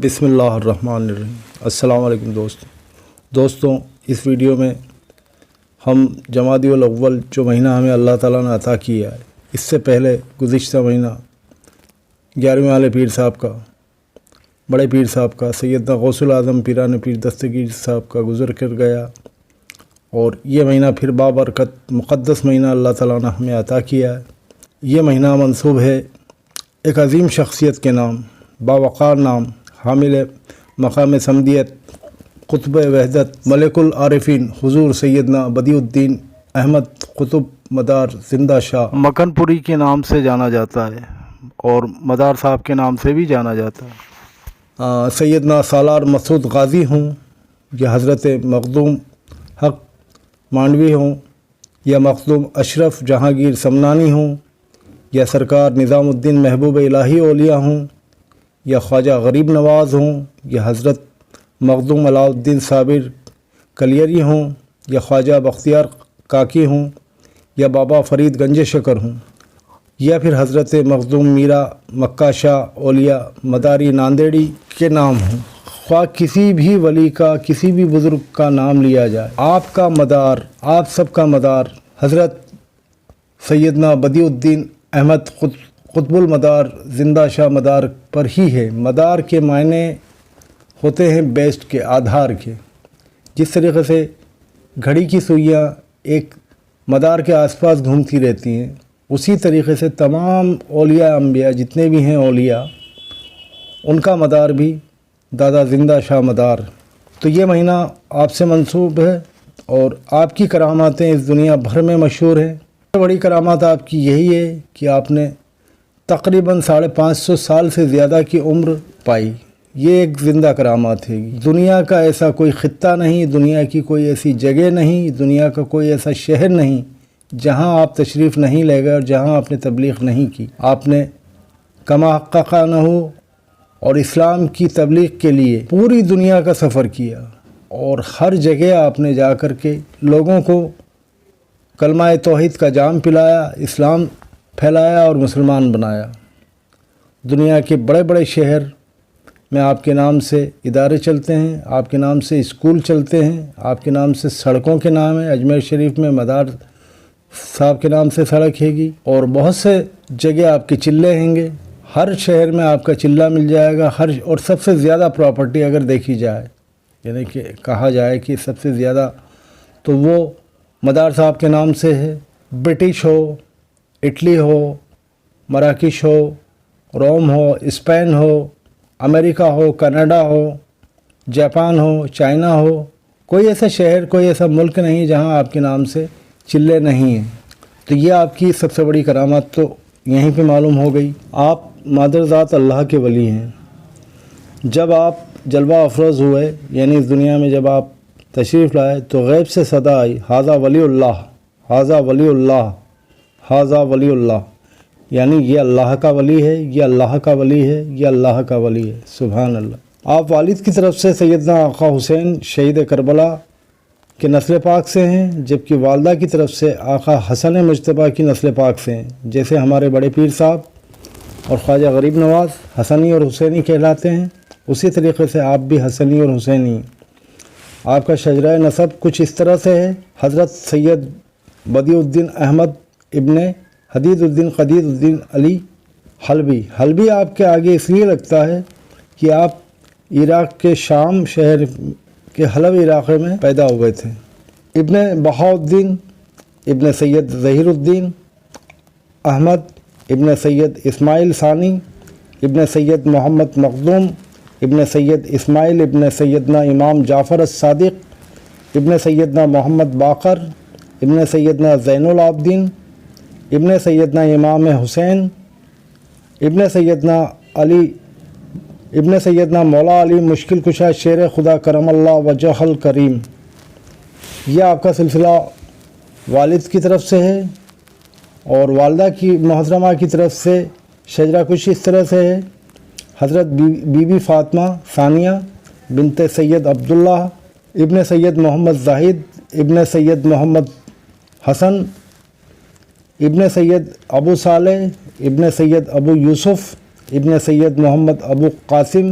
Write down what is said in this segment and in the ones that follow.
بسم اللہ الرحمن الرحیم۔ السلام علیکم دوستوں، اس ویڈیو میں ہم جمادی الاول جو مہینہ ہمیں اللہ تعالیٰ نے عطا کیا ہے، اس سے پہلے گزشتہ مہینہ 11ویں والے پیر صاحب کا، بڑے پیر صاحب کا، سیدنا غوث العظم پیران پیر دستگیر صاحب کا گزر کر گیا، اور یہ مہینہ پھر بابرکت مقدس مہینہ اللہ تعالیٰ نے ہمیں عطا کیا ہے۔ یہ مہینہ منسوب ہے ایک عظیم شخصیت کے نام، باوقار نام، حامل مقام سمدیت، قطب وحدت، ملک العارفین حضور سیدنا بدیع الدین احمد قطب مدار زندہ شاہ مکن پوری کے نام سے جانا جاتا ہے، اور مدار صاحب کے نام سے بھی جانا جاتا ہے۔ سیدنا سالار مسعود غازی ہوں یا حضرت مخدوم حق مانڈوی ہوں یا مخدوم اشرف جہانگیر سمنانی ہوں یا سرکار نظام الدین محبوب الہی اولیاء ہوں یا خواجہ غریب نواز ہوں یا حضرت مخدوم علاء الدین صابر کلیری ہوں یا خواجہ بختیار کاکی ہوں یا بابا فرید گنج شکر ہوں یا پھر حضرت مخدوم میرا مکہ شاہ اولیاء مداری ناندیڑی کے نام ہوں، خواہ کسی بھی ولی کا، کسی بھی بزرگ کا نام لیا جائے، آپ کا مدار، آپ سب کا مدار حضرت سیدنا بدیع الدین احمد قطب المدار زندہ شاہ مدار پر ہی ہے۔ مدار کے معنی ہوتے ہیں بیسٹ کے، آدھار کے۔ جس طریقے سے گھڑی کی سوئیاں ایک مدار کے آس پاس گھومتی رہتی ہیں، اسی طریقے سے تمام اولیاء انبیاء جتنے بھی ہیں اولیاء، ان کا مدار بھی دادا زندہ شاہ مدار۔ تو یہ مہینہ آپ سے منسوب ہے، اور آپ کی کراماتیں اس دنیا بھر میں مشہور ہیں۔ بڑی کرامات آپ کی یہی ہے کہ آپ نے تقریباً 550 سال سے زیادہ کی عمر پائی، یہ ایک زندہ کرامات ہے۔ دنیا کا ایسا کوئی خطہ نہیں، دنیا کی کوئی ایسی جگہ نہیں، دنیا کا کوئی ایسا شہر نہیں جہاں آپ تشریف نہیں لے گئے اور جہاں آپ نے تبلیغ نہیں کی۔ آپ نے کما حققہ نہ ہو اور اسلام کی تبلیغ کے لیے پوری دنیا کا سفر کیا، اور ہر جگہ آپ نے جا کر کے لوگوں کو کلمہ توحید کا جام پلایا، اسلام پھیلایا اور مسلمان بنایا۔ دنیا کے بڑے بڑے شہر میں آپ کے نام سے ادارے چلتے ہیں، آپ کے نام سے اسکول چلتے ہیں، آپ کے نام سے سڑکوں کے نام ہیں۔ اجمیر شریف میں مدار صاحب کے نام سے سڑک ہے گی، اور بہت سے جگہ آپ کے چلے ہیں گے۔ ہر شہر میں آپ کا چلہ مل جائے گا، اور سب سے زیادہ پراپرٹی اگر دیکھی جائے، یعنی کہ کہا جائے کہ سب سے زیادہ، تو وہ مدار صاحب کے نام سے ہے۔ برٹش ہو، اٹلی ہو، مراکش ہو، روم ہو، اسپین ہو، امریکہ ہو، کینیڈا ہو، جاپان ہو، چائنا ہو، کوئی ایسا شہر، کوئی ایسا ملک نہیں جہاں آپ کے نام سے چلے نہیں ہیں۔ تو یہ آپ کی سب سے بڑی کرامت تو یہیں پہ معلوم ہو گئی۔ آپ مادر ذات اللہ کے ولی ہیں۔ جب آپ جلوہ افروز ہوئے، یعنی اس دنیا میں جب آپ تشریف لائے، تو غیب سے صدا آئی، ھذا ولی اللہ، ھذا ولی اللہ، ھذا ولی اللہ، یعنی یہ اللہ کا ولی ہے، یہ اللہ کا ولی ہے، یہ اللہ کا ولی ہے۔ سبحان اللہ۔ آپ والد کی طرف سے سیدنا آقا حسین شہید کربلا کے نسل پاک سے ہیں، جبکہ والدہ کی طرف سے آقا حسن مجتبیٰ کی نسل پاک سے ہیں۔ جیسے ہمارے بڑے پیر صاحب اور خواجہ غریب نواز حسنی اور حسینی کہلاتے ہیں، اسی طریقے سے آپ بھی حسنی اور حسینی۔ آپ کا شجرہ نسب کچھ اس طرح سے ہے: حضرت سید بدیع الدین احمد ابن حدید الدین قدید الدین علی حلبی۔ حلبی آپ کے آگے اس لیے لگتا ہے کہ آپ عراق کے شام شہر کے حلب علاقے میں پیدا ہوئے تھے۔ ابن بہاؤالدین ابن سید ظہیر الدین احمد ابن سید اسماعیل ثانی ابن سید محمد مخدوم ابن سید اسماعیل ابن سیدنا امام جعفر الصادق ابن سیدنا محمد باقر ابن سیدنا زین العابدین ابن سیدنا امام حسین ابن سیدنا علی ابن سیدنا مولا علی مشکل کشا شیر خدا کرم اللہ وجہ الکریم۔ یہ آپ کا سلسلہ والد کی طرف سے ہے، اور والدہ کی محترمہ کی طرف سے شجرہ کچھ اس طرح سے ہے: حضرت بی بی فاطمہ ثانیہ بنت سید عبداللہ ابن سید محمد زاہد ابن سید محمد حسن ابن سید ابو صالح ابن سید ابو یوسف ابن سید محمد ابو قاسم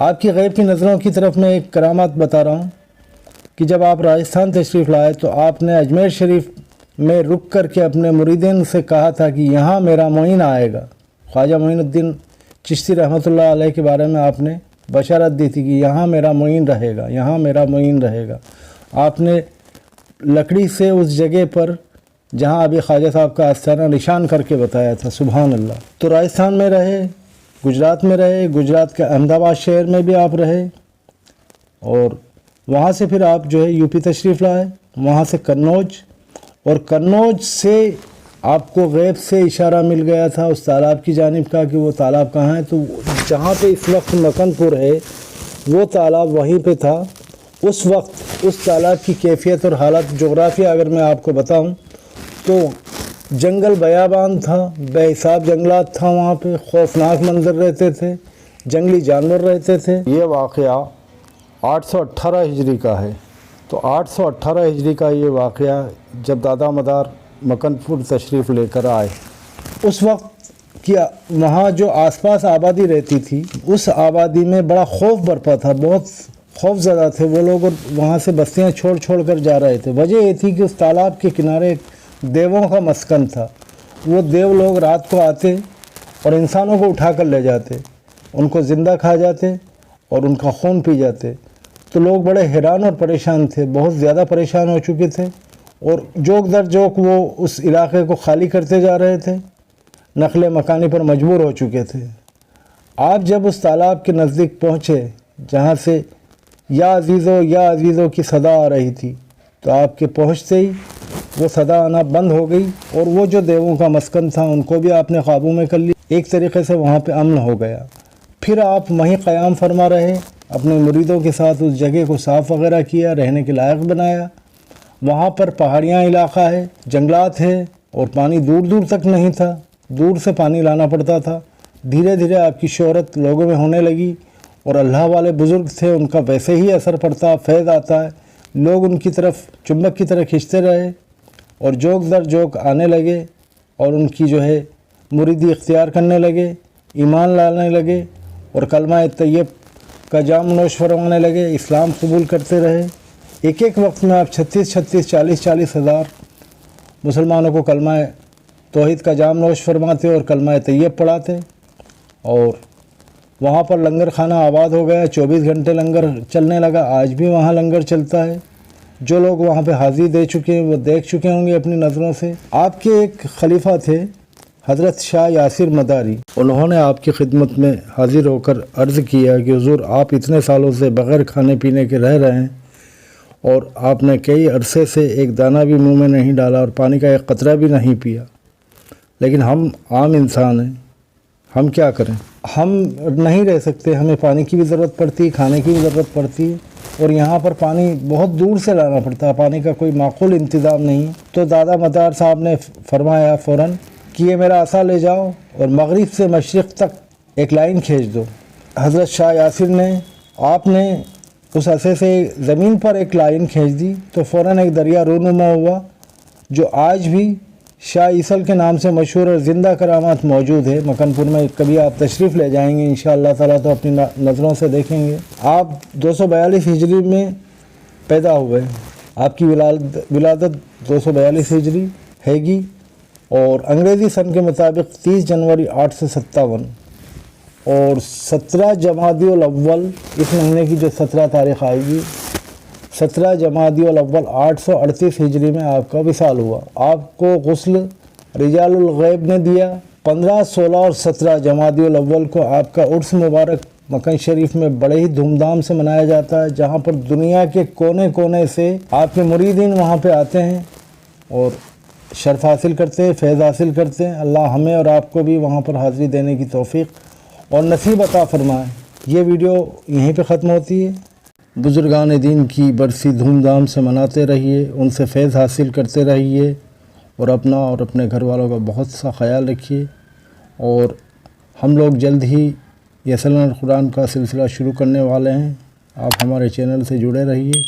آپ کی غیب کی نظروں کی طرف میں ایک کرامات بتا رہا ہوں کہ جب آپ راجستھان تشریف لائے تو آپ نے اجمیر شریف میں رک کر کے اپنے مریدین سے کہا تھا کہ یہاں میرا معین آئے گا۔ خواجہ معین الدین چشتی رحمۃ اللہ علیہ کے بارے میں آپ نے بشارت دی تھی کہ یہاں میرا معین رہے گا، یہاں میرا معین رہے گا۔ آپ نے لکڑی سے اس جگہ پر جہاں ابھی خواجہ صاحب کا آستانہ نشان کر کے بتایا تھا، سبحان اللہ۔ تو راجستھان میں رہے، گجرات میں رہے، گجرات کے احمد آباد شہر میں بھی آپ رہے، اور وہاں سے پھر آپ جو ہے یو پی تشریف لائے، وہاں سے قنوج، اور قنوج سے آپ کو غیب سے اشارہ مل گیا تھا اس تالاب کی جانب کا کہ وہ تالاب کہاں ہے۔ تو جہاں پہ اس وقت مکن پور ہے وہ تالاب وہیں پہ تھا۔ اس وقت اس تالاب کی کیفیت اور حالت جغرافیہ اگر میں آپ کو بتاؤں تو جنگل بیابان تھا، بے حساب جنگلات تھا، وہاں پہ خوفناک منظر رہتے تھے، جنگلی جانور رہتے تھے۔ یہ واقعہ 818 ہجری کا ہے۔ تو 818 ہجری کا یہ واقعہ جب دادا مدار مکن پور تشریف لے کر آئے، اس وقت کیا وہاں جو آس پاس آبادی رہتی تھی اس آبادی میں بڑا خوف برپا تھا، بہت خوف زدہ تھے وہ لوگ، اور وہاں سے بستیاں چھوڑ چھوڑ کر جا رہے تھے۔ وجہ یہ تھی کہ اس تالاب کے کنارے ایک دیووں کا مسکن تھا۔ وہ دیو لوگ رات کو آتے اور انسانوں کو اٹھا کر لے جاتے، ان کو زندہ کھا جاتے اور ان کا خون پی جاتے۔ تو لوگ بڑے حیران اور پریشان تھے، بہت زیادہ پریشان ہو چکے تھے، اور جوک در جوک وہ اس علاقے کو خالی کرتے جا رہے تھے، نقل مکانی پر مجبور ہو چکے تھے۔ آپ جب اس تالاب کے نزدیک پہنچے جہاں سے یا عزیزو کی صدا آ رہی تھی، تو آپ کے پہنچتے ہی وہ صدا آنا بند ہو گئی، اور وہ جو دیووں کا مسکن تھا ان کو بھی آپ نے قابو میں کر لی۔ ایک طریقے سے وہاں پہ امن ہو گیا۔ پھر آپ وہیں قیام فرما رہے، اپنے مریدوں کے ساتھ اس جگہ کو صاف وغیرہ کیا، رہنے کے لائق بنایا۔ وہاں پر پہاڑیاں علاقہ ہے، جنگلات ہے، اور پانی دور دور تک نہیں تھا، دور سے پانی لانا پڑتا تھا۔ دھیرے دھیرے آپ کی شہرت لوگوں میں ہونے لگی، اور اللہ والے بزرگ تھے، ان کا ویسے ہی اثر پڑتا، فیض آتا ہے، لوگ ان کی طرف چمبک کی طرح کھنچتے رہے، اور جوک در جوک آنے لگے، اور ان کی جو ہے مریدی اختیار کرنے لگے، ایمان لانے لگے، اور کلمہ طیب کا جام نوش فرمانے لگے، اسلام قبول کرتے رہے۔ ایک ایک وقت میں آپ 40 ہزار مسلمانوں کو کلمہ توحید کا جام نوش فرماتے اور کلمہ طیب پڑھاتے، اور وہاں پر لنگر خانہ آباد ہو گیا، 24 گھنٹے لنگر چلنے لگا۔ آج بھی وہاں لنگر چلتا ہے۔ جو لوگ وہاں پہ حاضری دے چکے ہیں وہ دیکھ چکے ہوں گے اپنی نظروں سے۔ آپ کے ایک خلیفہ تھے حضرت شاہ یاسر مداری، انہوں نے آپ کی خدمت میں حاضر ہو کر عرض کیا کہ حضور آپ اتنے سالوں سے بغیر کھانے پینے کے رہ رہے ہیں، اور آپ نے کئی عرصے سے ایک دانہ بھی منہ میں نہیں ڈالا اور پانی کا ایک قطرہ بھی نہیں پیا، لیکن ہم عام انسان ہیں، ہم کیا کریں؟ ہم نہیں رہ سکتے، ہمیں پانی کی بھی ضرورت پڑتی ہے، کھانے کی بھی ضرورت پڑتی ہے، اور یہاں پر پانی بہت دور سے لانا پڑتا ہے، پانی کا کوئی معقول انتظام نہیں۔ تو دادا مدار صاحب نے فرمایا فوراً کہ یہ میرا عصا لے جاؤ اور مغرب سے مشرق تک ایک لائن کھینچ دو۔ حضرت شاہ یاسر نے، آپ نے اس عصے سے زمین پر ایک لائن کھینچ دی تو فوراً ایک دریا رونما ہوا، جو آج بھی شاہ عیسل کے نام سے مشہور اور زندہ کرامات موجود ہے۔ مکن پور میں کبھی آپ تشریف لے جائیں گے انشاءاللہ تعالیٰ تو اپنی نظروں سے دیکھیں گے۔ آپ 242 ہجری میں پیدا ہوئے، آپ کی ولادت 242 ہجری ہے گی، اور انگریزی سن کے مطابق 30 جنوری 857، اور 17 جمادی الاول اس مہینے کی جو 17 تاریخ آئے گی، 17 جمادی الاول 838 ہجری میں آپ کا وصال ہوا۔ آپ کو غسل رجال الغیب نے دیا۔ 15، 16 اور 17 جمادی الاول کو آپ کا عرس مبارک مکن شریف میں بڑے ہی دھوم دھام سے منایا جاتا ہے، جہاں پر دنیا کے کونے کونے سے آپ کے مریدین وہاں پہ آتے ہیں اور شرف حاصل کرتے ہیں، فیض حاصل کرتے ہیں۔ اللہ ہمیں اور آپ کو بھی وہاں پر حاضری دینے کی توفیق اور نصیب عطا فرمائے۔ یہ ویڈیو یہیں پہ ختم ہوتی ہے۔ بزرگان دین کی برسی دھوم دھام سے مناتے رہیے، ان سے فیض حاصل کرتے رہیے، اور اپنا اور اپنے گھر والوں کا بہت سا خیال رکھیے۔ اور ہم لوگ جلد ہی یسلم القرآن کا سلسلہ شروع کرنے والے ہیں، آپ ہمارے چینل سے جڑے رہیے۔